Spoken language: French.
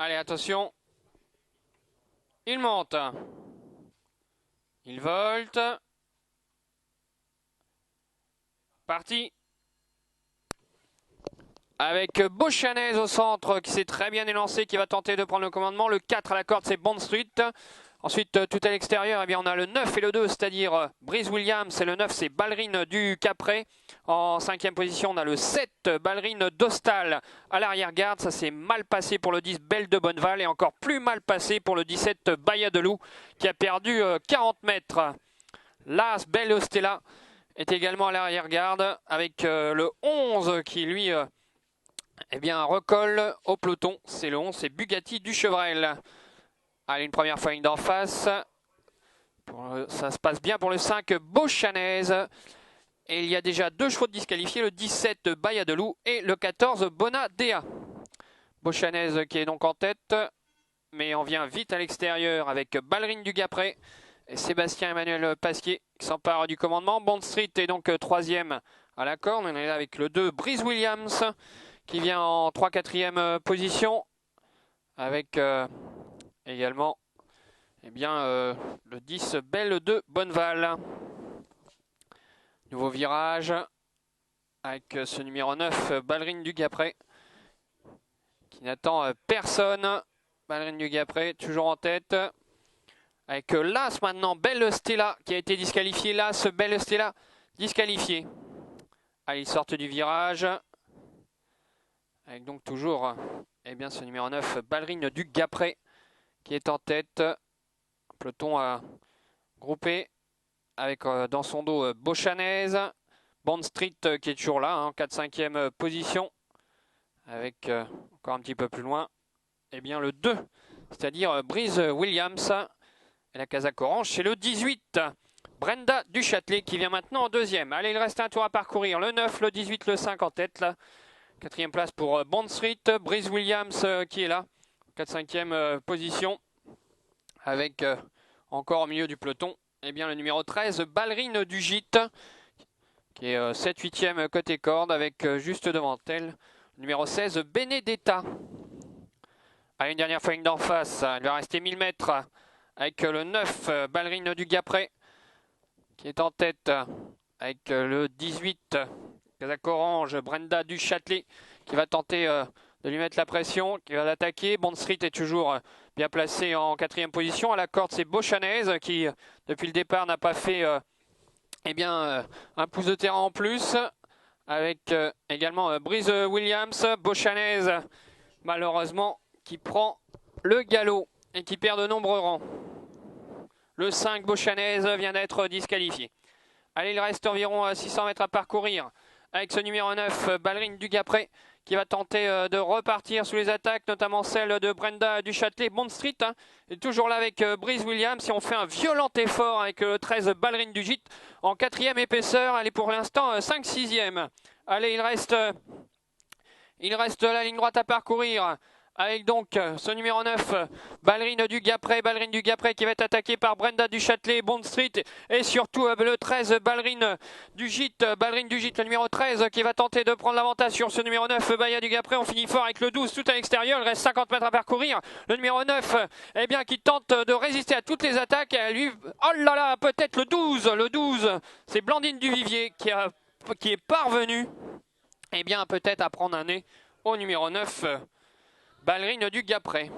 Allez, attention. Il monte. Il volte. Parti. Avec Beauchanaise au centre qui s'est très bien élancé, qui va tenter de prendre le commandement. Le 4 à la corde, c'est Bond Street. Ensuite, tout à l'extérieur, eh bien, on a le 9 et le 2, c'est-à-dire Breeze Williams. Et le 9, c'est Ballerine du Capret. En 5e position, on a le 7, Ballerine d'Ostal à l'arrière-garde. Ça s'est mal passé pour le 10, Belle de Bonneval. Et encore plus mal passé pour le 17, Baya de Loup, qui a perdu 40 mètres. L'As, Belle Ostella, est également à l'arrière-garde, avec le 11 qui, lui, eh bien, recolle au peloton. C'est le 11, c'est Bugatti du Chevrel. Allez, une première fois d'en face. Ça se passe bien pour le 5, Beauchanaise. Et il y a déjà 2 chevaux de disqualifiés, le 17, Baya de Loup, et le 14, Bonadea. Beauchanaise qui est donc en tête, mais on vient vite à l'extérieur avec Ballerine du Gapret et Sébastien Emmanuel Pasquier qui s'empare du commandement. Bond Street est donc 3e à la corde. On est là avec le 2, Breeze Williams, qui vient en 3-4e position, avec également eh bien, le 10, Belle de Bonneval. Nouveau virage avec ce numéro 9, Ballerine du Gapret, qui n'attend personne. Ballerine du Gapret toujours en tête. Avec l'As maintenant, Belle Stella qui a été disqualifiée. L'As, Belle Stella disqualifiée. Allez, ils sortent du virage. Avec donc toujours eh bien, ce numéro 9, Ballerine du Gapret, qui est en tête. Peloton groupé avec dans son dos Beauchanaise. Bond Street qui est toujours là, en 4-5e position. Avec encore un petit peu plus loin, eh bien, le 2, c'est-à-dire Breeze Williams. Et la casaque orange, c'est le 18, Brenda Duchâtelet, qui vient maintenant en 2e. Allez, il reste un tour à parcourir. Le 9, le 18, le 5 en tête. Là. 4e place pour Bond Street. Breeze Williams qui est là. 4-5e position. Avec encore au milieu du peloton, eh bien, le numéro 13, Ballerine du Gîte, qui est 7-8e côté corde, avec juste devant elle, le numéro 16, Benedetta. Allez, une dernière fois d'en face, il va rester 1000 mètres, avec le 9, Ballerine du Gapret, qui est en tête, avec le 18, casaque orange, Brenda Duchâtelet, qui va tenter de lui mettre la pression, qui va l'attaquer. Bond Street est toujours bien placé en 4e position. À la corde, c'est Beauchanaise qui, depuis le départ, n'a pas fait eh bien, un pouce de terrain en plus. Avec également Breeze Williams. Beauchanaise, malheureusement, qui prend le galop et qui perd de nombreux rangs. Le 5, Beauchanaise, vient d'être disqualifié. Allez, il reste environ 600 mètres à parcourir avec ce numéro 9, Ballerine du Gapret, qui va tenter de repartir sous les attaques, notamment celle de Brenda Duchâtelet. Bond Street est toujours là avec Breeze Williams. Et on fait un violent effort avec le 13, Ballerine du Gîte en 4e épaisseur. Elle est pour l'instant 5-6e. Allez, il reste la ligne droite à parcourir. Avec donc ce numéro 9, Ballerine du Gapret qui va être attaqué par Brenda Duchâtelet, Bond Street, et surtout le 13, Ballerine du Gîte, le numéro 13 qui va tenter de prendre l'avantage sur ce numéro 9, Baya du Gapret. On finit fort avec le 12 tout à l'extérieur, il reste 50 mètres à parcourir. Le numéro 9 eh bien, qui tente de résister à toutes les attaques. Lui, oh là là, peut-être le 12, c'est Blandine Duvivier qui est parvenu eh bien, peut-être à prendre un nez au numéro 9, Ballerine du Gapret.